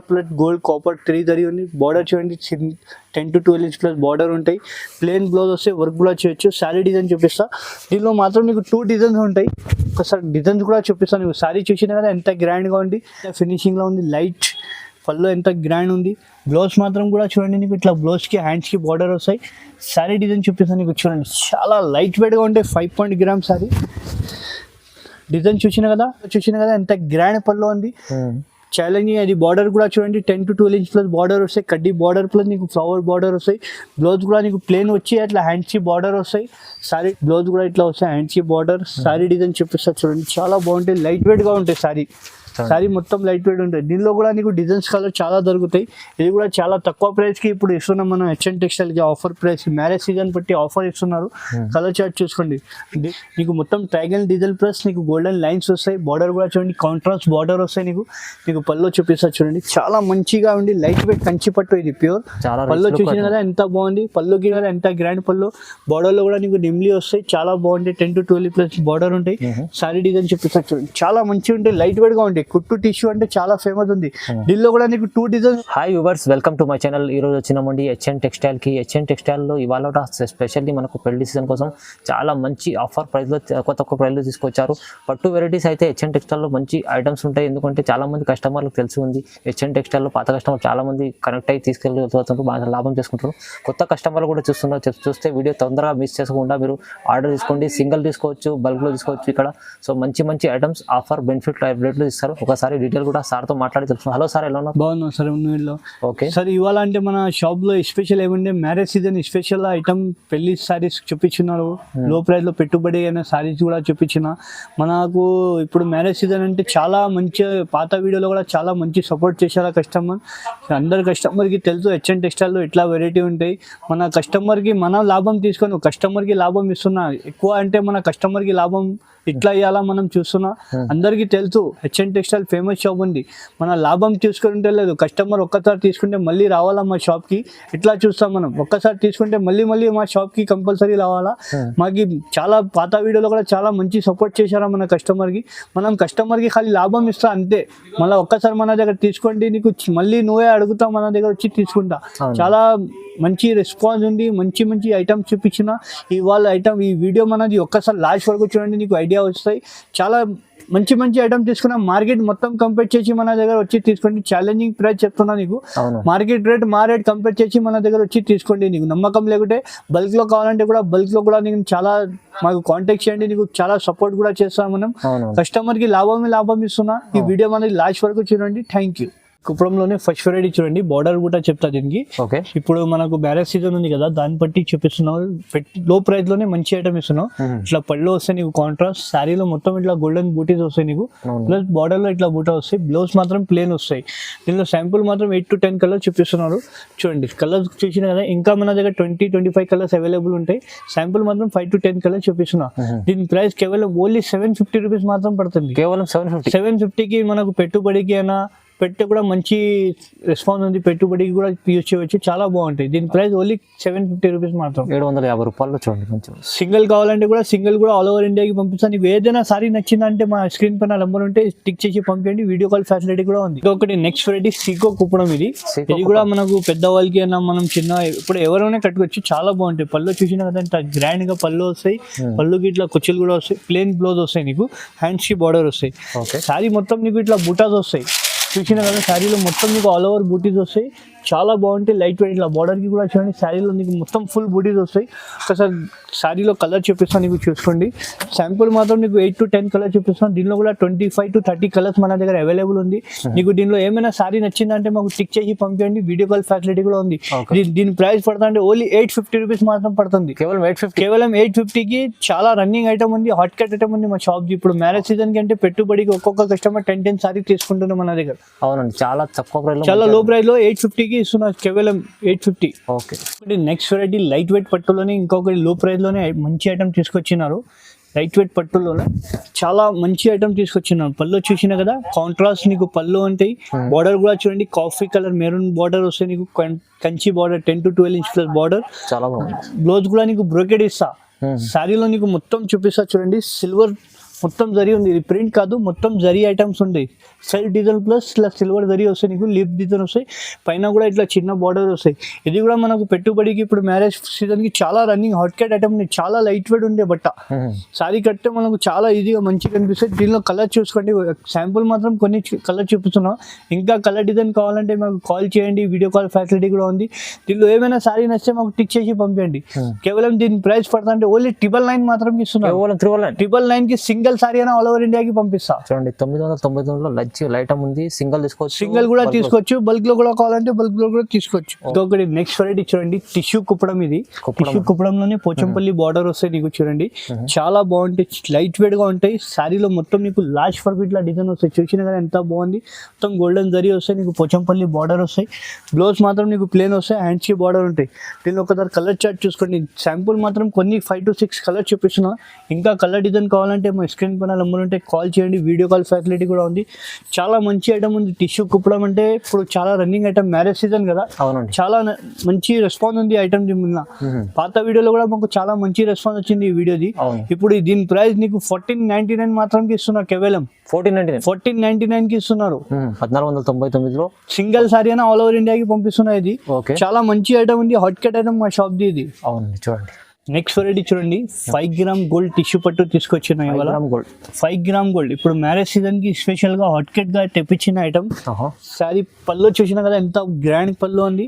Plus gold copper 3 zari ఉంది. Border చూడండి 10 to 12 inch plus border ఉంటాయి. ప్లెయిన్ బ్లౌజ్ వస్తే వర్క్ కూడా చేయొచ్చు. శారీ డిజైన్ చూపిస్తా. దీనిలో మాత్రం మీకు 2 డిజైన్స్ ఉంటాయి. ఒకసారి డిజైన్స్ కూడా చూపిస్తాను. మీకు శారీ చూసినా కదా ఎంత గ్రాండ్గా ఉంది, ఫినిషింగ్లో ఉంది. లైట్ పళ్ళు ఎంత గ్రాండ్ ఉంది. బ్లౌజ్ మాత్రం కూడా చూడండి, నీకు ఇట్లా బ్లౌజ్కి హ్యాండ్స్కి బార్డర్ వస్తాయి. శారీ డిజైన్ చూపిస్తాను నీకు చూడండి, చాలా లైట్ వెయిట్గా ఉంటాయి. 5 గ్రామ్ శారీ డిజైన్ చూసిన కదా ఎంత గ్రాండ్ పళ్ళు ఉంది. ఛాలెంజింగ్ అది. బార్డర్ కూడా చూడండి 10 to 12 ఇంచ్ ప్లస్ బార్డర్ వస్తాయి. కడ్డీ బార్డర్ ప్లస్ నీకు ఫ్లవర్ బార్డర్ వస్తాయి. బ్లౌజ్ కూడా నీకు ప్లేన్ వచ్చి అట్లా హ్యాండ్స్కి బార్డర్ వస్తాయి. సారీ బ్లౌజ్ కూడా ఇట్లా వస్తాయి, హ్యాండ్స్కి బార్డర్. సారీ డిజైన్ చూపిస్తా చూడండి, చాలా బాగుంటాయి. లైట్ వెయిట్గా ఉంటాయి సారీ మొత్తం లైట్ వెయిట్ ఉంటుంది. దీనిలో కూడా నీకు డిజైన్స్ కలర్ చాలా దొరుకుతాయి. ఇది కూడా చాలా తక్కువ ప్రైస్కి ఇప్పుడు ఇస్తున్నాం మనం. హెచ్ఎన్ టెక్స్టైల్కి ఆఫర్ ప్రైస్, మ్యారేజ్ సీజన్ బట్టి ఆఫర్ ఇస్తున్నారు. కలర్ చార్ట్ చూసుకోండి. నీకు మొత్తం ట్రైగల్ డిజైన్ ప్లస్ నీకు గోల్డెన్ లైన్స్ వస్తాయి. బార్డర్ కూడా చూడండి కాంట్రాస్ట్ బార్డర్ వస్తాయి. నీకు పళ్ళు చూపిస్తా చూడండి, చాలా మంచిగా ఉండి లైట్ వెయిట్ కంచి పట్టు. ఇది ప్యూర్ పళ్ళు చూసిన కదా ఎంత బాగుంది. పళ్ళుకి కదా ఎంత గ్రాండ్ పళ్ళు. బార్డర్లో కూడా నీకు నిమ్లీ వస్తాయి, చాలా బాగుంటాయి. 10 to 12 ప్లస్ బార్డర్ ఉంటాయి. సారీ డిజైన్ చూపిస్తా చూడండి, చాలా మంచిగా ఉంటాయి. లైట్ వెయిట్ గా ఉంటాయి. కుట్టు టిష్యూ అంటే చాలా ఫేమస్ ఉంది. దీనిలో కూడా నీకు 2 designs. Hi viewers, welcome to my channel. ఈ రోజు వచ్చినామండి హెచ్ఎన్ టెక్స్టైల్ కి. హెచ్ఎన్ టెక్స్టైల్ లో ఇవాళ స్పెషల్లీ మనకు పెళ్లి సీజన్ కోసం చాలా మంచి ఆఫర్ ప్రైస్ లో తక్కువ ప్రైస్ లో తీసుకొచ్చారు. పట్టు వెరైటీస్ అయితే హెచ్ఎన్ టెక్స్టైల్ లో మంచి ఐటమ్స్ ఉంటాయి. ఎందుకంటే చాలా మంది కస్టమర్లకు తెలిసి ఉంది, హెచ్ఎన్ టెక్స్టైల్ లో పాత కస్టమర్ చాలా మంది కనెక్ట్ అయ్యి తీసుకెళ్ళి బాగా లాభం చేసుకుంటారు. కొత్త కస్టమర్లు కూడా చూస్తే వీడియో తొందరగా మిస్ చేసుకోకుండా మీరు ఆర్డర్ తీసుకోండి. సింగిల్ తీసుకోవచ్చు, బల్క్ లో తీసుకోవచ్చు ఇక్కడ. సో మంచి ఐటమ్స్ ఆఫర్ బెనిఫిట్ రేట్ లో ఇస్తారు. ఒకసారి డీటెయిల్ కూడా సార్ తో మాట్లాడి తెలుసు. హలో సార్, ఎలా ఉన్నారు? బాగున్నాం సార్. ఓకే సార్, ఇవాళ అంటే మన షాప్ లో స్పెషల్ ఏమంటే మ్యారేజ్ సీజన్ స్పెషల్ ఐటమ్ పెళ్లి సారీస్ చూపించున్నారు. లో ప్రైస్ లో పెట్టుబడి అయిన సారీస్ కూడా చూపించిన. మనకు ఇప్పుడు మ్యారేజ్ సీజన్ అంటే చాలా మంచి, పాత వీడియోలో కూడా చాలా మంచి సపోర్ట్ చేశారు కస్టమర్. అందరు కస్టమర్కి తెలుసు హెచ్ఎన్ టెక్స్టైల్లో ఇట్లా వెరైటీ ఉంటాయి. మన కస్టమర్కి మన లాభం తీసుకొని కస్టమర్కి లాభం ఇస్తున్నా. ఎక్కువ అంటే మన కస్టమర్కి లాభం ఇట్లా ఇవ్వాలా మనం చూస్తున్నా. అందరికీ తెలుసు హెచ్ఎన్ టెక్స్టైల్ ఫేమస్ షాప్ ఉంది. మన లాభం తీసుకుంటే లేదు. కస్టమర్ ఒక్కసారి తీసుకుంటే మళ్ళీ రావాలా మా షాప్కి, ఇట్లా చూస్తాం మనం. ఒక్కసారి తీసుకుంటే మళ్ళీ మా షాప్కి కంపల్సరీ రావాలా. మాకు చాలా పాత వీడియోలో కూడా చాలా మంచి సపోర్ట్ చేశారా మన కస్టమర్కి. మనం కస్టమర్కి ఖాళీ లాభం ఇస్తా అంతే. మళ్ళీ ఒక్కసారి మన దగ్గర తీసుకోండి, నీకు మళ్ళీ నువ్వే అడుగుతా మన దగ్గర వచ్చి తీసుకుంటా. చాలా మంచి రెస్పాన్స్ ఉంది. మంచి ఐటమ్స్ చూపించిన. ఇవాళ ఐటమ్ ఈ వీడియో మనది ఒక్కసారి లాస్ట్ వరకు చూడండి, నీకు ఐడియా వస్తాయి. చాలా మంచి ఐటమ్ తీసుకున్నా. మార్కెట్ మొత్తం కంపేర్ చేసి మన దగ్గర వచ్చి తీసుకోండి. ఛాలెంజింగ్ ప్రైస్ చెప్తున్నా నీకు. మార్కెట్ రేట్ మా రేట్ కంపేర్ చేసి మన దగ్గర వచ్చి తీసుకోండి. నీకు నమ్మకం లేకుంటే బల్క్ లో కావాలంటే కూడా బల్క్ లో కూడా నీకు చాలా మాకు కాంటాక్ట్ చేయండి. నీకు చాలా సపోర్ట్ కూడా చేస్తాం మనం. కస్టమర్ కి లాభం ఇస్తున్నా. ఈ వీడియో మనకి లాస్ట్ వరకు చూడండి. Thank you. కుప్పడంలోనే ఫస్ట్ వెరైటీ చూడండి. బార్డర్ కూడా చెప్తా దీనికి. ఇప్పుడు మనకు మ్యారేజ్ సీజన్ ఉంది కదా, దాన్ని బట్టి చూపిస్తున్నాం. లో ప్రైస్ లోనే మంచి ఐటమ్ ఇస్తున్నాం. ఇట్లా పళ్ళు వస్తాయి నీకు కాంట్రాస్ట్. శారీలో మొత్తం ఇట్లా గోల్డెన్ బూటీస్ వస్తాయి నీకు. ప్లస్ బార్డర్ లో ఇట్లా బూటా వస్తాయి. బ్లౌజ్ మాత్రం ప్లేన్ వస్తాయి. దీనిలో శాంపుల్ మాత్రం 8 to 10 కలర్స్ చూపిస్తున్నారు. చూడండి కలర్స్ చూసిన కదా. ఇంకా మన దగ్గర 20-25 కలర్స్ అవైలబుల్ ఉంటాయి. శాంపుల్ మాత్రం 5 to 10 కలర్స్ చూపిస్తున్నా. దీని ప్రైస్ కేవలం ఓన్లీ 750 రూపీస్ మాత్రం పడుతుంది. కేవలం 750కి మనకు పెట్టుబడికి అయినా పెట్టి కూడా మంచి రెస్పాన్స్ ఉంది. పెట్టుబడికి కూడా యూజ్ చేయవచ్చు, చాలా బాగుంటాయి. దీని ప్రైస్ ఓన్లీ 750 రూపీస్ మాత్రం. 750 రూపాయలు చూడండి. కొంచెం సింగిల్ కావాలంటే కూడా సింగిల్ కూడా ఆల్ ఓవర్ ఇండియాకి పంపిస్తాను. నీకు ఏదైనా సారీ నచ్చిందంటే మా స్క్రీన్ పైన నెంబర్ ఉంటే టిక్ చేసి పంపించండి. వీడియో కాల్ ఫెసిలిటీ కూడా ఉంది. ఒకటి నెక్స్ట్ వెరైటీ సీకో కుప్పడం. ఇది కూడా మనకు పెద్దవాళ్ళకి అయినా మనం చిన్న ఇప్పుడు ఎవరైనా కట్టుకోవచ్చు. చాలా బాగుంటాయి. పళ్ళు చూసినా కదా ఇంత గ్రాండ్ గా పళ్ళు వస్తాయి. పళ్ళుకి ఇట్లా కుచ్చులు కూడా వస్తాయి. ప్లేన్ బ్లౌజ్ వస్తాయి నీకు. హ్యాండ్స్ కి బార్డర్ వస్తాయి. సారీ మొత్తం నీకు ఇట్లా బుటాస్ వస్తాయి. చూసిన కదా శారీలో మొత్తం నీకు ఆల్ ఓవర్ బూటీస్ వస్తాయి. చాలా బాగుంటాయి. Light weight. ఇట్లా బార్డర్కి కూడా చూడండి. శారీలో నీకు మొత్తం ఫుల్ బూటీస్ వస్తాయి. ఒకసారి శారీలో కలర్ చూపిస్తాను నీకు, చూసుకోండి. శాంపుల్ మాత్రం నీకు 8 to 10 కలర్ చూపిస్తాను. దీనిలో కూడా 25 to 30 కలర్స్ మన దగ్గర అవైలబుల్ ఉంది. నీకు దీనిలో ఏమైనా శారీ నచ్చిందంటే మాకు టిక్ చేసి పంపించండి. వీడియో కాల్ ఫెసిలిటీ కూడా ఉంది. దీని ప్రైస్ పడుతుంది ఓన్లీ 850 రూపీస్ మాత్రం పడుతుంది. కేవలం 850కి చాలా రన్నింగ్ ఐటమ్ ఉంది. హాట్ కట్ ఐటమ్ ఉంది మా షాప్. ఇప్పుడు మ్యారేజ్ సీజన్ కి అంటే పెట్టుబడికి ఒక్కొక్క కస్టమర్ 10 సారీ తీసుకుంటున్నాం మన దగ్గర. అవునండి, చాలా తక్కువ ప్రైస్, చాలా లో ప్రైస్ లో 850కి ఇస్తున్నారు. కేవలం 850. Okay. Next variety light weight పట్టులోనే ఇంకొకటి లో ప్రైస్ లోనే మంచి ఐటమ్ తీసుకొచ్చినారు. లైట్ వెయిట్ పట్టులోనే చాలా మంచి ఐటమ్ తీసుకొచ్చినారు. పళ్ళు చూసినా కదా కాంట్రాస్ట్ నీకు పళ్ళు ఉంటాయి. బార్డర్ కూడా చూడండి కాఫీ కలర్ మెరూన్ బార్డర్ వస్తాయి నీకు. Kanchi border 10 to 12 inch plus border. చాలా బాగుంది. బ్లౌజ్ కూడా నీకు బ్రోకెడ్ ఇస్తా. శారీలో నీకు మొత్తం చూపిస్తా చూడండి. సిల్వర్ మొత్తం జరీ ఉంది, ఇది ప్రింట్ కాదు, మొత్తం జరీ ఐటమ్స్ ఉంటాయి. సెల్ఫ్ డిజైన్ ప్లస్ ఇట్లా సిల్వర్ జరీ వస్తాయి నీకు, లిప్ డిజైన్ వస్తాయి, పైన కూడా ఇట్లా చిన్న బార్డర్ వస్తాయి. ఇది కూడా మనకు పెట్టుబడికి ఇప్పుడు మ్యారేజ్ సీజన్ కి చాలా రన్నింగ్ హాట్ కేట్ ఐటమ్, చాలా లైట్ వెయిట్ ఉండే బట్ట. సారీ కట్టే మనకు చాలా ఈజీగా మంచిగా కనిపిస్తుంది. దీనిలో కలర్ చూసుకోండి, శాంపుల్ మాత్రం కొన్ని కలర్ చూపిస్తున్నాం. ఇంకా కలర్ డిజైన్ కావాలంటే మాకు కాల్ చేయండి, వీడియో కాల్ ఫెసిలిటీ కూడా ఉంది. దీనిలో ఏమైనా సారీ నచ్చితే మాకు టిక్ చేసి పంపించండి. కేవలం దీని ప్రైస్ పడుతుంటే ఓన్లీ 999 మాత్రం ఇస్తున్నాం. 999 కి సింగిల్ సారీ అయినా ఆల్ ఓవర్ ఇండియాకి పంపిస్తా. చూడండి 999లో లైట్ ఉంది, సింగిల్ తీసుకోవచ్చు, సింగిల్ కూడా తీసుకోవచ్చు, బల్క్ లో కూడా కావాలంటే బల్క్ లో కూడా తీసుకోవచ్చు. ఇంకొకటి నెక్స్ట్ వెరైటీ చూడండి, టిష్యూ కుప్పడం. ఇది టిష్యూ కుప్పడంలోనే పోచంపల్లి బార్డర్ వస్తాయి నీకు. చూడండి చాలా బాగుంటాయి, లైట్ వెయిట్ గా ఉంటాయి. శారీలో మొత్తం నీకు లాస్ట్ ఫర్ ఇట్లా డిజైన్ వస్తాయి, చూసిన కదా ఎంత బాగుంది. మొత్తం గోల్డెన్ జరీ వస్తాయి నీకు, పోచంపల్లి బార్డర్ వస్తాయి. బ్లౌజ్ మాత్రం నీకు ప్లేన్ వస్తాయి, హ్యాండ్స్ కి బార్డర్ ఉంటాయి. దీనిలో ఒకసారి కలర్ చార్ట్ చూసుకోండి. శాంపుల్ మాత్రం కొన్ని 5 to 6 కలర్ చూపిస్తున్నా. ఇంకా కలర్ డిజైన్ కావాలంటే మా స్క్రీన్ పైన నెంబర్ ఉంటే కాల్ చేయండి, వీడియో కాల్ ఫెసిలిటీ కూడా ఉంది. చాలా మంచి ఐటమ్ ఉంది. టిష్యూ కుప్పడం అంటే ఇప్పుడు చాలా రన్నింగ్ ఐటమ్, మ్యారేజ్ సీజన్ కదా, చాలా మంచి రెస్పాన్స్ ఉంది ఐటమ్. పాత వీడియోలో కూడా మాకు చాలా మంచి రెస్పాన్స్ వచ్చింది ఈ వీడియోది. ఇప్పుడు దీని ప్రైస్ నీకు 1499 మాత్రం ఇస్తున్నారు. కేవలం 1499 కి ఇస్తున్నారు. 1499లో సింగిల్ సారీ అయినా ఆల్ ఓవర్ ఇండియాకి పంపిస్తున్నారు. ఇది చాలా మంచి ఐటమ్ ఉంది, హాట్ కేట్ ఐటమ్ మా షాప్ ది ఇది. అవునండి చూడండి. నెక్స్ట్ వెరైటీ చూడండి, 5 గ్రామ్ గోల్డ్ టిష్యూ పట్టు తీసుకొచ్చిన 5 గ్రామ్ గోల్డ్. ఇప్పుడు మ్యారేజ్ సీజన్ కి స్పెషల్ గా హాట్ కేట్ గా తెప్పించిన ఐటమ్. సారీ పళ్ళు చూసినా కదా ఎంత గ్రాండ్ పళ్ళు ఉంది.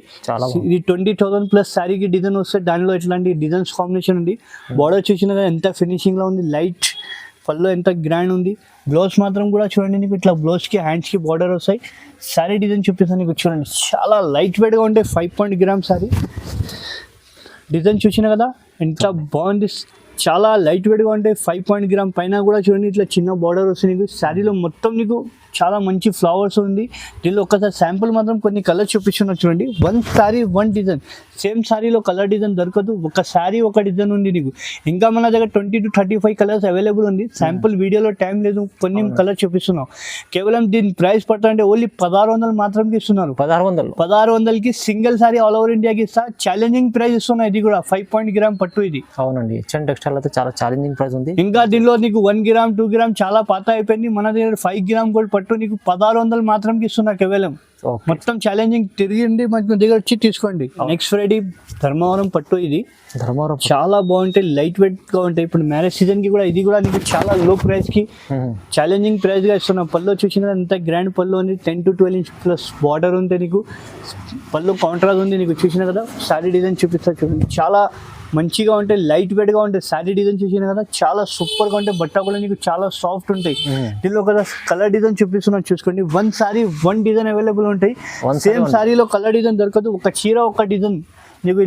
ఇది 20,000 ప్లస్ శారీకి డిజైన్ వస్తే దానిలో ఇట్లాంటి డిజైన్స్ కాంబినేషన్ ఉంది. బార్డర్ చూసినా కదా ఎంత ఫినిషింగ్ లో ఉంది, లైట్ పళ్ళు ఎంత గ్రాండ్ ఉంది. బ్లౌజ్ మాత్రం కూడా చూడండి నీకు ఇట్లా బ్లౌజ్ కి హ్యాండ్స్ కి బార్డర్ వస్తాయి. శారీ డిజైన్ చూపిస్తాను నీకు, చూడండి చాలా లైట్ వెయిట్ గా ఉంటాయి. 5 గ్రామ్ శారీ డిజైన్ చూసినా కదా ఎంత బాగుంది, చాలా లైట్ వెయిట్ గా ఉంటాయి. 5 గ్రామ్ పైన కూడా చూడండి ఇట్లా చిన్న బార్డర్ వస్తుంది నీకు. శారీలో మొత్తం నీకు చాలా మంచి ఫ్లవర్స్ ఉంది. దీనిలో ఒక్కసారి శాంపుల్ మాత్రం కొన్ని కలర్ చూపిస్తున్నారు చూడండి. 1 సారీ 1 డిజైన్, సేమ్ సారీలో కలర్ డిజైన్ దొరకదు, ఒక సారీ ఒక డిజైన్ ఉంది నీకు. ఇంకా మన దగ్గర 20 to 35 కలర్స్ అవైలబుల్ ఉంది. శాంపుల్ వీడియోలో టైం లేదు, కొన్ని కలర్ చూపిస్తున్నాం. కేవలం దీని ప్రైస్ పడుతుంటే ఓన్లీ 1600 మాత్రం ఇస్తున్నారు. 1600కి సింగిల్ సారీ ఆల్ ఓవర్ ఇండియాకి ఇస్తా. ఛాలెంజింగ్ ప్రైస్ ఇస్తున్నా. ఇది కూడా 5 గ్రామ్ పట్టు ఇది. అవునండి, హెచ్ఎన్ టెక్స్టైల్ అయితే చాలా ఛాలెంజింగ్ ప్రైస్ ఉంది. ఇంకా దీనిలో నీకు 1 గ్రామ్ 2 గ్రామ్ చాలా పాత అయిపోయింది. మన దగ్గర 5 గ్రామ్ గోల్డ్ పట్టు నీకు 1600 మాత్రం ఇస్తున్నా కేవలం. మొత్తం ఛాలెంజింగ్ తిరిగిండి మన దగ్గర వచ్చి తీసుకోండి. నెక్స్ట్ వెరైటీ ధర్మవరం పట్టు. ఇది ధర్మవరం చాలా బాగుంటాయి, లైట్ వెయిట్ గా ఉంటాయి. ఇప్పుడు మ్యారేజ్ సీజన్ కి కూడా ఇది కూడా నీకు చాలా లో ప్రైస్ కి ఛాలెంజింగ్ ప్రైస్ గా ఇస్తున్నా. పళ్ళు చూసిన ఎంత గ్రాండ్ పళ్ళు ఉంది, 10 to 12 inch ప్లస్ బార్డర్ ఉంది నీకు. పళ్ళు కాంట్రాస్ట్ ఉంది నీకు, చూసిన కదా. శారీ డిజైన్ చూపిస్తా చూడండి, చాలా మంచిగా ఉంటాయి, లైట్ వెయిట్ గా ఉంటాయి. శారీ డిజైన్ చూసిన కదా చాలా సూపర్ గా ఉంటాయి. బట్ట కూడా నీకు చాలా సాఫ్ట్ ఉంటాయి. దీనిలో ఒక కలర్ డిజైన్ చూపిస్తున్నాను చూసుకోండి. 1 సారీ 1 డిజైన్ అవైలబుల్ ఉంటాయి. సేమ్ సారీలో కలర్ డిజైన్ దొరకదు, ఒక చీర ఒక డిజైన్ నీకు.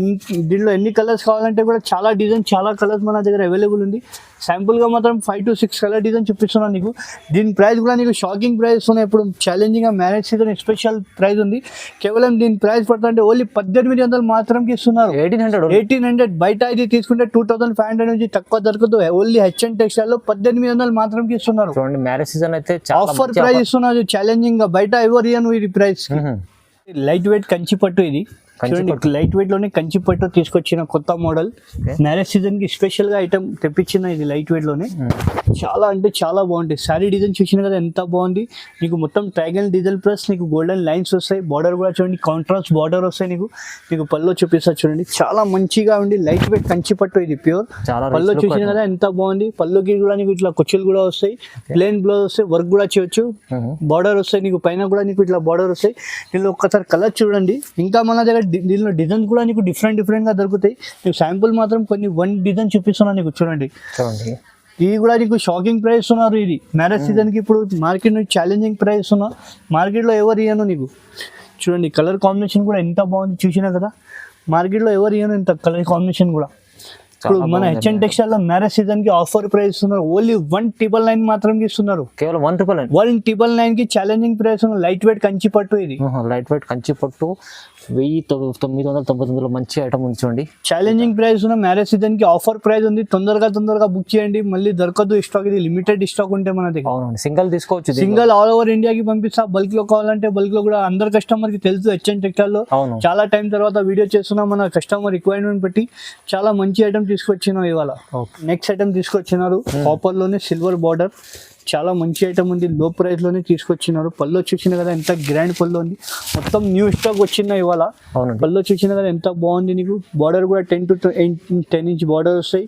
దీనిలో ఎన్ని కలర్స్ కావాలంటే కూడా చాలా డిజైన్ చాలా కలర్స్ మన దగ్గర అవైలబుల్ ఉంది. శాంపుల్గా మాత్రం 5 to 6 కలర్ డిజైన్ చూపిస్తున్నాను నీకు. దీని ప్రైస్ కూడా నీకు షాకింగ్ ప్రైస్ ఉన్నాయి. ఇప్పుడు ఛాలెంజింగ్గా మ్యారేజ్ సీజన్ స్పెషల్ ప్రైస్ ఉంది. కేవలం దీని ప్రైస్ పడుతుంటే ఓన్లీ 1800 మాత్రం ఇస్తున్నారు. 1800 బయట ఇది తీసుకుంటే 2500 నుంచి తక్కువ దొరకదు. ఓన్లీ హెచ్ఎన్ టెక్స్టైల్ లో 1800 మాత్రం ఇస్తున్నారు. చూడండి మ్యారేజ్ సీజన్ అయితే ఆఫర్ ప్రైస్ ఇస్తున్నారు. ఛాలెంజింగ్ గా బయట ఎవరు ఇయ్యను ఇది ప్రైస్. లైట్ వెయిట్ కంచి పట్టు. ఇది చూడండి లైట్ వెయిట్ లోనే కంచి పట్టు తీసుకొచ్చిన కొత్త మోడల్. మ్యారేజ్ సీజన్ కి స్పెషల్ గా ఐటమ్ తెప్పించిన ఇది లైట్ వెయిట్ లోనే. చాలా అంటే చాలా బాగుంటాయి. శారీ డిజైన్ చూసిన కదా ఎంత బాగుంది. నీకు మొత్తం ట్రైగల్ డిజైన్ ప్లస్ నీకు గోల్డెన్ లైన్స్ వస్తాయి. బార్డర్ కూడా చూడండి కాంట్రాస్ట్ బార్డర్ వస్తాయి నీకు. నీకు పళ్ళు చూపిస్తా చూడండి, చాలా మంచిగా ఉంది. లైట్ వెయిట్ కంచి పట్టు ఇది ప్యూర్. పళ్ళు చూసిన కదా ఎంత బాగుంది. పళ్ళుకి కూడా నీకు ఇట్లా కుచ్చులు కూడా వస్తాయి. ప్లెయిన్ బ్లౌజ్ వస్తాయి, వర్క్ కూడా చేయొచ్చు. బార్డర్ వస్తాయి నీకు, పైన కూడా నీకు ఇట్లా బార్డర్ వస్తాయి. దీనిలో ఒక్కసారి కలర్ చూడండి. ఇంకా మన దగ్గర దీనిలో డిజైన్ కూడా నీకు డిఫరెంట్ గా దొరుకుతాయి. నీకు శాంపుల్ మాత్రం కొన్ని 1 డిజైన్ చూపిస్తున్నా నీకు. చూడండి ఇది కూడా నీకు షాకింగ్ ప్రైస్ ఉన్నారు. ఇది మ్యారేజ్ సీజన్ కి ఇప్పుడు మార్కెట్ నుంచి ఛాలెంజింగ్ ప్రైస్ ఉన్నా. మార్కెట్లో ఎవరు ఇయ్యను నీకు. చూడండి కలర్ కాంబినేషన్ కూడా ఎంత బాగుంది, చూసినా కదా. మార్కెట్లో ఎవరు ఇయ్యను ఇంత కలర్ కాంబినేషన్ కూడా. ఇప్పుడు మన హెచ్ఎన్ టెక్స్టైల్ లో మ్యారేజ్ సీజన్ కి ఆఫర్ ప్రైస్ ఇస్తున్నారు. ఓన్లీ 1999 మాత్రం ఇస్తున్నారు. కేవలం 1999 కి challenging price. Light weight Kanchi పట్టు. ఇది లైట్ వెయిట్ కంచి పట్టు 1999 మంచి ఐటమ్ ఉంది చూడండి. ఛాలెంజింగ్ ప్రైస్ ఉన్న మ్యారేజ్ సీజన్ కి ఆఫర్ ప్రైస్ ఉంది. తొందరగా బుక్ చేయండి, మళ్ళీ దొరకదు స్టాక్. ఇది లిమిటెడ్ స్టాక్ ఉంటే మన దగ్గర. అవునండి, సింగిల్ తీసుకోవచ్చు. సింగిల్ ఆల్ ఓవర్ ఇండియాకి పంపిస్తా. బల్క్ లో కావాలంటే బల్క్ లో కూడా. అందరు కస్టమర్ కి తెలుసు హెచ్ఎన్ టెక్స్టైల్ లో చాలా టైం తర్వాత వీడియో చేస్తున్నాం. మన కస్టమర్ రిక్వైర్మెంట్ బట్టి చాలా మంచి ఐటమ్ తీసుకొచ్చినాం ఇవాళ. ఓకే. నెక్స్ట్ ఐటమ్ తీసుకొచ్చినారు కాపర్ లోనే సిల్వర్ బార్డర్, చాలా మంచి ఐటమ్ ఉంది, లో ప్రైస్ లోనే తీసుకొచ్చినారు. పళ్ళు చూసిన కదా ఎంత గ్రాండ్ పళ్ళు ఉంది, మొత్తం న్యూ స్టాక్ వచ్చిన ఇవాళ. అవునండి. పళ్ళు చూసిన కదా ఎంత బాగుంది, నీకు బార్డర్ కూడా 10 to 10 ఇంచ్ బార్డర్ వస్తాయి,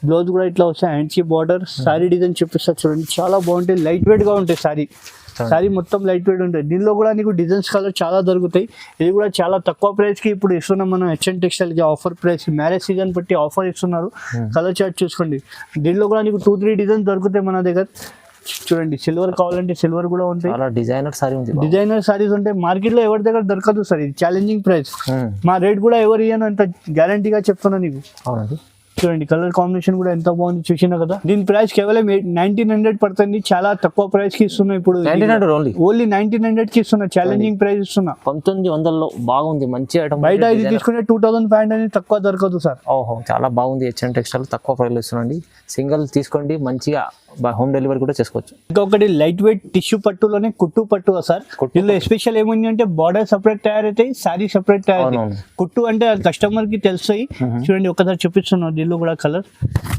బ్లౌజ్ కూడా ఇట్లా వస్తాయి, హ్యాండ్స్ బార్డర్. సారీ డిజైన్ చూపిస్తారు చూడండి, చాలా బాగుంటాయి, లైట్ వెయిట్ గా ఉంటాయి సారీ మొత్తం లైట్ వెయిట్ ఉంటుంది. దీనిలో కూడా నీకు డిజైన్స్ కలర్ చాలా దొరుకుతాయి. ఇది కూడా చాలా తక్కువ ప్రైస్ కి ఇప్పుడు ఇస్తున్నాం మనం హెచ్ఎన్ టెక్స్టైల్ కి ఆఫర్ ప్రైస్, మ్యారేజ్ సీజన్ బట్టి ఆఫర్ ఇస్తున్నారు. కలర్ చార్ట్ చూసుకోండి, దీనిలో కూడా నీకు 2-3 డిజైన్స్ దొరుకుతాయి మన దగ్గర. చూడండి, సిల్వర్ కావాలంటే సిల్వర్ కూడా ఉంటాయి, చాలా డిజైనర్ సారీ ఉంది, డిజైనర్ సారీస్ ఉంటాయి. మార్కెట్ లో ఎవరి దగ్గర దొరకదు సార్, ఇది ఛాలెంజింగ్ ప్రైస్. మా రేట్ కూడా ఎవరు ఇయ్యను అంత గ్యారంటీగా చెప్తున్నా నీకు. అవునండి. చూడండి, కలర్ కాంబినేషన్ కూడా ఎంత బాగుంది చూసినా కదా. దీని ప్రైస్ కేవలం 1900 పడుతుంది, చాలా తక్కువ ప్రైస్ కి ఇస్తున్నా ఇప్పుడు. 1900 ఓన్లీ 1900 కి ఇస్తున్నా, ఛాలెంజింగ్ ప్రైస్ ఇస్తున్నా. 1900లో బాగుంది, మంచి ఐటమ్. బయట ఇది తీసుకుంటే 2500 తక్కువ దొరకదు సార్. ఓహో, చాలా బాగుంది. హెచ్ఎన్ టెక్స్టైల్ తక్కువ ప్రైస్ ఇస్తున్నాండి. సింగిల్ తీసుకోండి, మంచిగా హోమ్ డెలివరీ కూడా చేసుకోవచ్చు. ఇంకొకటి లైట్ వెయిట్ టిష్యూ పట్టులోనే కుట్టు పట్టు సార్. ఇందులో ఎస్పెషల్ ఏముంది అంటే బార్డర్ సపరేట్ తయారైతాయి, సారీ సపరేట్ తయారైతాయి. కుట్టు అంటే కస్టమర్ కి తెలుస్తాయి. చూడండి, ఒకసారి చూపిస్తున్నాం, దీనిలో కూడా కలర్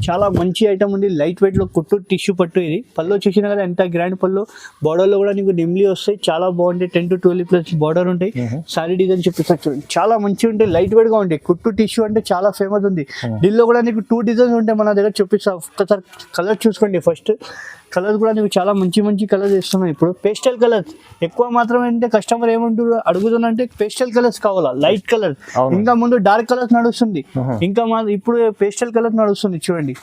చాలా మంచి ఐటమ్ ఉంది, లైట్ వెయిట్ లో కుట్టు టిష్యూ పట్టు. ఇది పళ్ళు చూసినా కదా ఎంత గ్రాండ్ పళ్ళు, బార్డర్ లో కూడా నీకు నిమ్లీ వస్తాయి, చాలా బాగుంటాయి. 10 to 12 ప్లస్ బార్డర్ ఉంటాయి. సారీ డిజైన్ చూపిస్తాను చూడండి, చాలా మంచిగా ఉంటాయి, లైట్ వెయిట్ గా ఉంటాయి. కుట్టు టిష్యూ అంటే చాలా ఫేమస్ ఉంది. దీనిలో కూడా నీకు 2 డిజైన్స్ ఉంటాయి మన దగ్గర, చూపిస్తా. ఒక్కసారి కలర్ చూసుకోండి. ఫస్ట్ కలర్స్ కూడా నీకు చాలా మంచి మంచి కలర్స్ ఇస్తున్నాయి. ఇప్పుడు పేస్టల్ కలర్స్ ఎక్కువ మాత్రం ఏంటంటే కస్టమర్ ఏమంటారు అడుగుతున్నా పేస్టల్ కలర్స్ కావాలా, లైట్ కలర్. ఇంకా ముందు డార్క్ కలర్స్ నడుస్తుంది, ఇంకా ఇప్పుడు పేస్టల్ కలర్ నడుస్తుంది. చూడండి,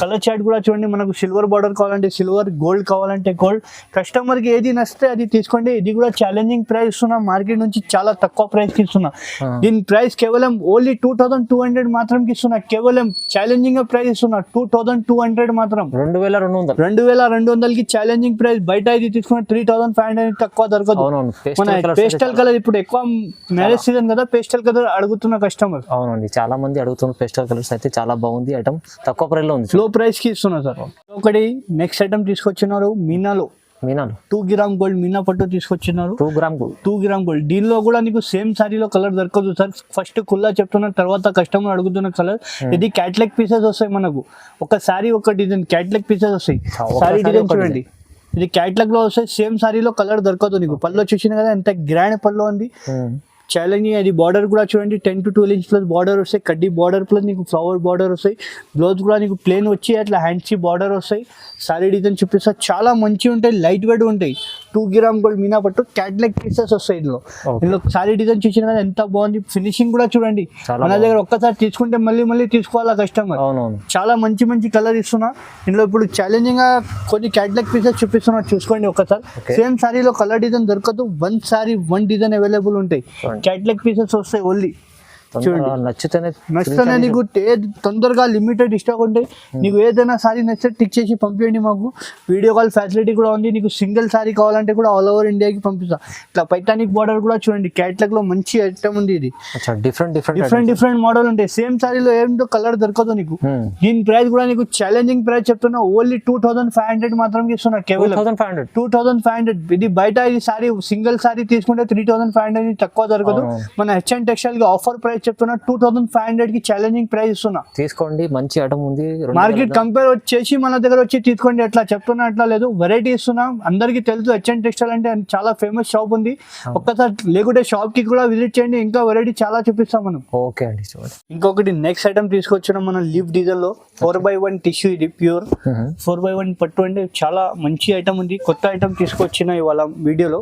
కలర్ చార్ట్ కూడా చూడండి. మనకు సిల్వర్ బార్డర్ కావాలంటే సిల్వర్, గోల్డ్ కావాలంటే గోల్డ్. కస్టమర్ కి ఏది నచ్చితే అది తీసుకోండి. ఇది కూడా ఛాలెంజింగ్ ప్రైస్ ఇస్తున్నా, మార్కెట్ నుంచి చాలా తక్కువ ప్రైస్ కి ఇస్తున్నా. దీని ప్రైస్ కేవలం ఓన్లీ 2200 మాత్రం కి ఇస్తున్నా, కేవలం ఛాలెంజింగ్ ప్రైస్ ఇస్తున్నా. 2200 మాత్రం, 2200 కి ఛాలెంజింగ్ ప్రైస్. బయట ఇది తీసుకున్న 3500 తక్కువ దొరకదు. మన పేస్టల్ కలర్ ఇప్పుడు ఎక్కువ మ్యారేజ్ సీజన్ కదా, పేస్టల్ కలర్ అడుగుతున్న కస్టమర్. అవునండి, చాలా మంది అడుగుతున్న పేస్టల్ కలర్స్ అయితే చాలా బాగుంది. ఐటమ్ తక్కువ ప్రైస్ లో ఉంది, లో ప్రైస్ కి ఇస్తున్నా సార్. ఒకటి నెక్స్ట్ ఐటమ్ తీసుకొచ్చినారు మీనాలో 2 గ్రామ్ గోల్డ్ మీనా పట్టు తీసుకొచ్చినారు. 2 గ్రామ్ గోల్డ్. దీనిలో కూడా నీకు సేమ్ సారీలో కలర్ దొరకదు సార్. ఫస్ట్ కుల్లా చెప్తున్నా, తర్వాత కస్టమర్ అడుగుతున్న కలర్. ఇది క్యాట్లాగ్ పీసెస్ వస్తాయి మనకు, ఒక సారీ ఒక డిజైన్ క్యాట్లాగ్ పీసెస్ వస్తాయి. సారీ డిజైన్ చూడండి, ఇది క్యాట్లాగ్ లో వస్తాయి. సేమ్ సారీలో కలర్ దొరకదు నీకు. పళ్ళు చూసిన కదా ఎంత గ్రాండ్ పళ్ళు ఉంది, ఛాలెంజింగ్. అది బార్డర్ కూడా చూడండి, 10 to 12 ఇంచ్ ప్లస్ బార్డర్ వస్తాయి, కడ్డీ బార్డర్ ప్లస్ నీకు ఫ్లవర్ బార్డర్ వస్తాయి. బ్లౌజ్ కూడా నీకు ప్లేన్ వచ్చి అట్లా హ్యాండ్స్ బార్డర్ వస్తాయి. సారీ డిజైన్ చూపిస్తా, చాలా మంచిగా ఉంటాయి, లైట్ వెయిట్ ఉంటాయి. 2 గ్రామ్ గోల్డ్ మీనా పట్టు క్యాట్లాగ్ పీసెస్ వస్తాయి. ఇందులో సారీ డిజైన్ చూసిన కదా ఎంత బాగుంది, ఫినిషింగ్ కూడా చూడండి. మన దగ్గర ఒక్కసారి తీసుకుంటే మళ్ళీ మళ్ళీ తీసుకోవాలా కస్టమర్. చాలా మంచి మంచి కలర్ ఇస్తున్నా. ఇందులో ఇప్పుడు ఛాలెంజింగ్ గా కొన్ని క్యాట్లాగ్ పీసెస్ చూపిస్తున్నా, చూసుకోండి ఒకసారి. సేమ్ సారీలో కలర్ డిజైన్ దొరకదు, 1 సారీ 1 డిజైన్ అవైలబుల్ ఉంటాయి. క్యాట్లాగ్ పీసెస్ వస్తాయి ఓన్లీ. నచ్చితేనే నీకు తొందరగా లిమిటెడ్ స్టాక్ ఉంటాయి. నీకు ఏదైనా సారీ నచ్చితే టిక్ చేసి పంపించండి, మాకు వీడియో కాల్ ఫెసిలిటీ కూడా ఉంది. నీకు సింగిల్ సారీ కావాలంటే కూడా ఆల్ ఓవర్ ఇండియాకి పంపిస్తా. ఇట్లా పైటానిక్ బార్డర్ కూడా చూడండి, క్యాట్లాగ్ లో మంచి ఐటమ్ ఉంది. ఇది డిఫరెంట్ మోడల్ ఉంటాయి. సేమ్ సారీలో ఏంటో కలర్ దొరకదు నీకు. దీని ప్రైస్ కూడా నీకు ఛాలెంజింగ్ ప్రైస్ చెప్తున్నా, ఓన్లీ 2500 మాత్రం ఇస్తున్నా, కేవలం 2500. ఇది బయట ఈ సారీ సింగిల్ సారీ తీసుకుంటే 3500 తక్కువ దొరకదు. మన హెచ్ఎన్ టెక్స్టైల్ కి ఆఫర్ ప్రైస్ చెప్తున్నా 2500 కి ఛాలెంజింగ్ ప్రైస్ ఇస్తున్నా. తీసుకోండి, మంచి ఐటమ్ ఉంది. మార్కెట్ కంపేర్ చేసి మన దగ్గర వచ్చి తీసుకోండి. అట్లా చెప్తున్నా అట్లా లేదు, వెరైటీ ఇస్తున్నా. అందరికి తెలుసు హెచ్ఎన్ టెక్స్టైల్ అంటే చాలా ఫేమస్ షాప్ ఉంది. ఒక్కసారి లేకుంటే షాప్ కి కూడా విజిట్ చేయండి, ఇంకా వెరైటీ చాలా చూపిస్తాం మనం. ఓకే అండి, చూడండి. ఇంకొకటి నెక్స్ట్ ఐటమ్ తీసుకొచ్చినాం మనం, లీఫ్ డిజైన్ లో 4x1 టిష్యూ. ఇది ప్యూర్ 4x1 పట్టు అంటే చాలా మంచి ఐటమ్ ఉంది. కొత్త ఐటమ్ తీసుకొచ్చిన ఇవాళ వీడియోలో.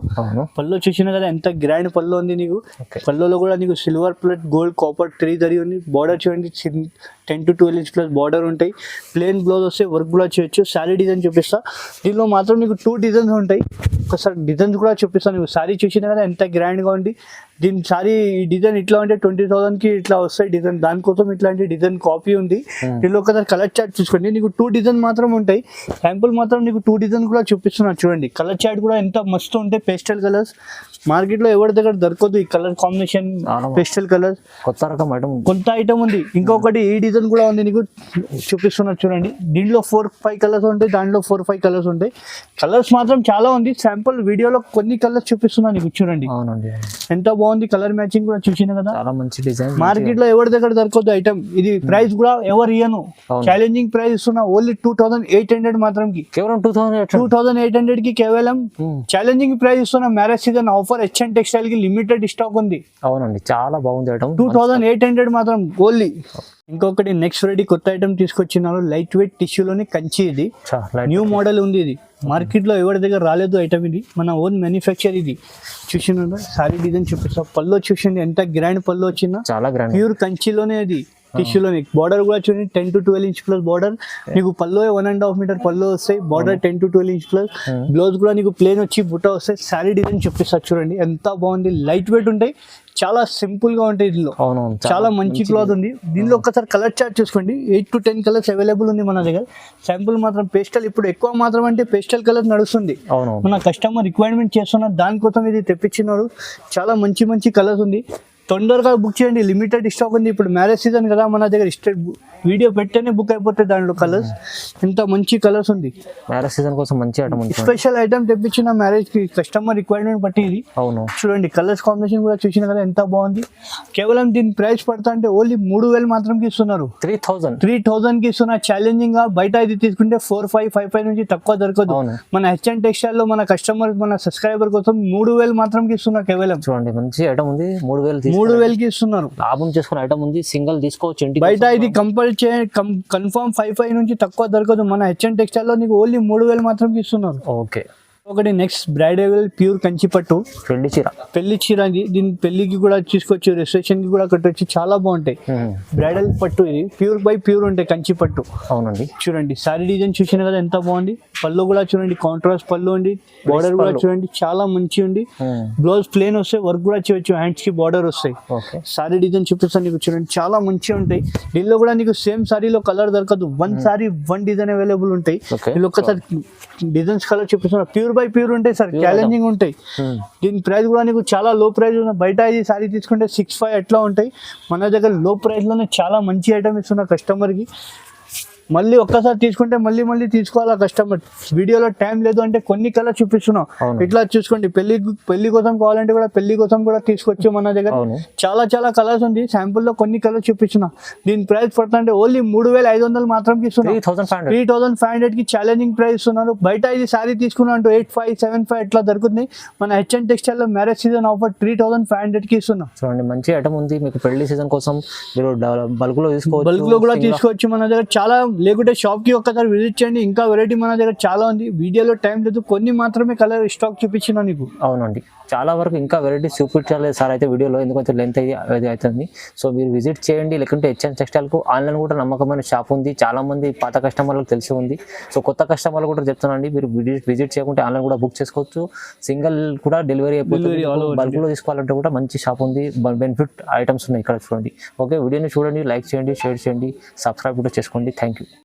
పళ్ళు చూసిన కదా ఎంత గ్రాండ్ పళ్ళు ఉంది నీకు. పళ్ళులో కూడా నీకు సిల్వర్ ప్లేట్ గోల్డ్ కాపర్ 3 దరి ఉంది. బార్డర్ చూడండి, 10 to 12 ఇంచ్ ప్లస్ బార్డర్ ఉంటాయి. ప్లేన్ బ్లౌజ్ వస్తే వర్క్ కూడా చేయొచ్చు. సారీ డిజైన్ చూపిస్తా. దీనిలో మాత్రం నీకు 2 డిజైన్స్ ఉంటాయి. ఒకసారి డిజైన్స్ కూడా చూపిస్తాను. నీకు సారీ చూసినా కదా ఎంత గ్రాండ్ గా ఉంది. దీని సారీ ఈ డిజైన్ ఇట్లా ఉంటే 20,000 కి ఇట్లా వస్తాయి డిజైన్. దానికోసం ఇట్లాంటి డిజైన్ కాపీ ఉంది. దీనిలో ఒకసారి కలర్ చార్ట్ చూసుకోండి. నీకు 2 డిజైన్ మాత్రం ఉంటాయి. శాంపుల్ మాత్రం నీకు 2 డిజైన్ కూడా చూపిస్తున్నా చూడండి. కలర్ చార్ట్ కూడా ఎంత మస్తు ఉంటాయి. పేస్టల్ కలర్స్ మార్కెట్ లో ఎవరి దగ్గర దొరకదు ఈ కలర్ కాంబినేషన్. పేస్టల్ కలర్ కొత్త రకం ఐటమ్, కొంత ఐటమ్ ఉంది. ఇంకొకటి ఈ డిజైన్ కూడా ఉంది, నీకు చూపిస్తున్నా చూడండి. దీంట్లో 4-5 కలర్స్ ఉంటాయి, దాంట్లో 4-5 కలర్స్ ఉంటాయి. కలర్స్ మాత్రం చాలా ఉంది. శాంపుల్ వీడియోలో కొన్ని కలర్స్ చూపిస్తున్నా నీకు చూడండి. ఎంత బాగుంది బాగుంది, కలర్ మ్యాచింగ్ కూడా చూసిన కదా. చాలా మంచి డిజైన్. మార్కెట్ లో ఎవరి దగ్గర దొరకదు ఐటమ్ ఇది. ప్రైస్ కూడా ఎవరు ఇయ్యను, ఛాలెంజింగ్ ప్రైస్ ఇస్తున్నా. ఓన్లీ 2800 మాత్రంకి, కేవలం 2800 కి కేవలం ఛాలెంజింగ్ ప్రైస్ ఇస్తున్నా. Marriage season offer HN textile కి లిమిటెడ్ స్టాక్ ఉంది. అవునండి, చాలా బాగుంది ఐటమ్. 2800 మాత్రం ఓన్లీ. ఇంకొకటి నెక్స్ట్ రెడీ కొత్త ఐటమ్ తీసుకొచ్చినారు, లైట్ వెయిట్ టిష్యూలోని కంచి. ఇది న్యూ మోడల్ ఉంది. ఇది మార్కెట్ లో ఎవరి దగ్గర రాలేదు ఐటమ్. ఇది మన ఓన్ మ్యానుఫ్యాక్చర్. ఇది చూసిన సారీ డిజైన్ చూపిస్తా. పళ్ళు చూసింది ఎంత గ్రాండ్ పళ్ళు వచ్చిందా, చాలా గ్రాండ్. ప్యూర్ కంచిలోనే అది టిష్యూలోని. బార్డర్ కూడా చూడండి 10 to 12 ఇంచ్ ప్లస్ బార్డర్. నీకు పళ్ళు 1.5 మీటర్ పళ్ళు వస్తాయి. Border 10 to 12 inch plus. Blouse కూడా నీకు ప్లేన్ వచ్చి బుట్ట వస్తాయి. సారీ డిజైన్ చూపిస్తా చూడండి ఎంత బాగుంది. లైట్ వెయిట్ ఉంటాయి, చాలా సింపుల్ గా ఉంటాయి. దీనిలో చాలా మంచి క్లాత్ ఉంది. దీనిలో ఒక్కసారి కలర్ చార్ట్ చూసుకోండి. 8 to 10 కలర్స్ అవైలబుల్ ఉంది మన దగ్గర. శాంపుల్ మాత్రం పేస్టల్, ఇప్పుడు ఎక్కువ మాత్రం అంటే పేస్టల్ కలర్ నడుస్తుంది. మన కస్టమర్ రిక్వైర్మెంట్ చేస్తున్నారు, దానికోసం ఇది తెప్పించినారు. చాలా మంచి మంచి కలర్స్ ఉంది. తొందరగా బుక్ చేయండి, లిమిటెడ్ స్టాక్ ఉంది. ఇప్పుడు మ్యారేజ్ సీజన్ కదా, మన దగ్గర వీడియో పెట్టేనే బుక్ అయిపోతాయి దాంట్లో కలర్స్. ఎంత మంచి కలర్స్ ఉంది. మ్యారేజ్ సీజన్ కోసం మంచి ఐటమ్ ఉంది. స్పెషల్ ఐటమ్ తెప్పించిన మ్యారేజ్ కి, కస్టమర్ రిక్వైర్మెంట్ బట్టి ఇది. అవును, చూడండి కలర్స్ కాంబినేషన్ కూడా చూసిన కదా ఎంత బాగుంది. కేవలం దీని ప్రైస్ పడతా అంటే ఓన్లీ 3000 మాత్రం ఇస్తున్నారు. 3000 కి ఇస్తున్నారు. ఛాలెంజింగ్ గా బయట ఇది తీసుకుంటే 4555 నుంచి తక్కువ దొరకదు. మన హెచ్ఎన్ టెక్స్టైల్ లో మన కస్టమర్, మన సబ్స్క్రైబర్ కోసం 3000 మాత్రం ఇస్తున్నారు కేవలం. చూడండి మంచి ఐటమ్ ఉంది. 3000 కి ఇస్తున్నారు. లాభం చేసుకునే ఐటమ్ ఉంది. సింగిల్ తీసుకోవచ్చు. బయట ఇది కన్ఫర్మ్ 55 నుంచి తక్కువ దొరకదు. మన హెచ్ఎన్ టెక్స్టైల్ లో నీకు ఓన్లీ 3000 మాత్రం ఇస్తున్నారు. ఓకే. ఒకటి నెక్స్ట్ బ్రైడల్ ప్యూర్ కంచి పట్టు పెళ్లి చీర. దీని పెళ్లికి కూడా తీసుకోవచ్చు, రిసెప్షన్ కి కూడా కట్టొచ్చు. చాలా బాగుంటాయి. బ్రైడల్ పట్టు ఇది ప్యూర్ బై ప్యూర్ ఉంటాయి కంచి పట్టు. అవునండి, చూడండి సారీ డిజైన్ చూసిన కదా ఎంత బాగుంది. పళ్ళు కూడా చూడండి కాంట్రాస్ట్ పళ్ళు ఉంది. బార్డర్ కూడా చూడండి చాలా మంచి ఉంది. బ్లౌజ్ ప్లేన్ వస్తాయి, వర్క్ కూడా చేయొచ్చు. హ్యాండ్స్ కి బార్డర్ వస్తాయి. సారీ డిజైన్ చూపిస్తాను నీకు, చూడండి చాలా మంచిగా ఉంటాయి. దీనిలో కూడా నీకు సేమ్ సారీలో కలర్ దొరకదు. One sorry one design available ఉంటాయి. దీనిలో ఒక్కసారి డిజైన్స్ కలర్ చూపిస్తున్నా. ప్యూర్ బై ప్యూర్ ఉంటాయి సార్, ఛాలెంజింగ్ ఉంటాయి. దీని ప్రైస్ కూడా నీకు చాలా లో ప్రైస్ ఉంది. బయట ఇది సారీ తీసుకుంటే 6,500 ఎట్లా ఉంటాయి. మన దగ్గర లో ప్రైస్ లోనే చాలా మంచి ఐటమ్ ఇస్తున్నా కస్టమర్ కి. మళ్ళీ ఒక్కసారి తీసుకుంటే మళ్ళీ తీసుకోవాలా కస్టమర్. వీడియోలో టైం లేదు అంటే కొన్ని కలర్ చూపిస్తున్నాం. ఇట్లా చూసుకోండి. పెళ్లి కోసం కావాలంటే కూడా పెళ్లి కోసం కూడా తీసుకోవచ్చు. మన దగ్గర చాలా కలర్స్ ఉంది. శాంపుల్ లో కొన్ని కలర్స్ చూపిస్తున్నా. దీని ప్రైస్ పడుతుంటే ఓన్లీ 3500 మాత్రం ఇస్తున్నా. 3500 కి ఛాలెంజింగ్ ప్రైస్ ఇస్తున్నారు. బయట ఇది సారీ తీసుకున్నా అంటూ 8575 ఎట్లా దొరుకుతుంది. మన హెచ్ఎన్ టెక్స్టైల్ లో మ్యారేజ్ సీజన్ ఆఫర్ 3500 కి ఇస్తున్నాం. చూడండి మంచి ఐటమ్ ఉంది. మీకు పెళ్లి సీజన్ కోసం మీరు బల్క్ లో కూడా తీసుకోవచ్చు. మన దగ్గర చాలా, లేకుంటే షాప్ కి ఒక్కసారి విజిట్ చేయండి. ఇంకా వెరైటీ మన దగ్గర చాలా ఉంది. వీడియోలో టైం లేదు, కొన్ని మాత్రమే కలర్ స్టాక్ చూపించిన నీకు. అవునండి, చాలా వరకు ఇంకా వెరైటీస్ చూపించలేదు సార్ అయితే వీడియోలో, ఎందుకంటే లెంత్ అవుతుంది. సో మీరు విజిట్ చేయండి. లేకుంటే హెచ్ఎన్ టెక్స్టైల్ కు ఆన్లైన్ కూడా నమ్మకమైన షాప్ ఉంది. చాలా మంది పాత కస్టమర్లకు తెలిసి ఉంది. సో కొత్త కస్టమర్లు కూడా చెప్తున్నాండి, మీరు విజిట్ చేయకుంటే ఆన్లైన్ కూడా బుక్ చేసుకోవచ్చు. సింగిల్ కూడా డెలివరీ అయిపోతుంది. బల్క్ లో తీసుకోవాలంటే కూడా మంచి షాప్ ఉంది. బెనిఫిట్ ఐటమ్స్ ఉన్నాయి ఇక్కడ చూడండి. ఓకే, వీడియోని చూడండి, లైక్ చేయండి, షేర్ చేయండి, సబ్స్క్రైబ్ కూడా చేసుకోండి. Thank you.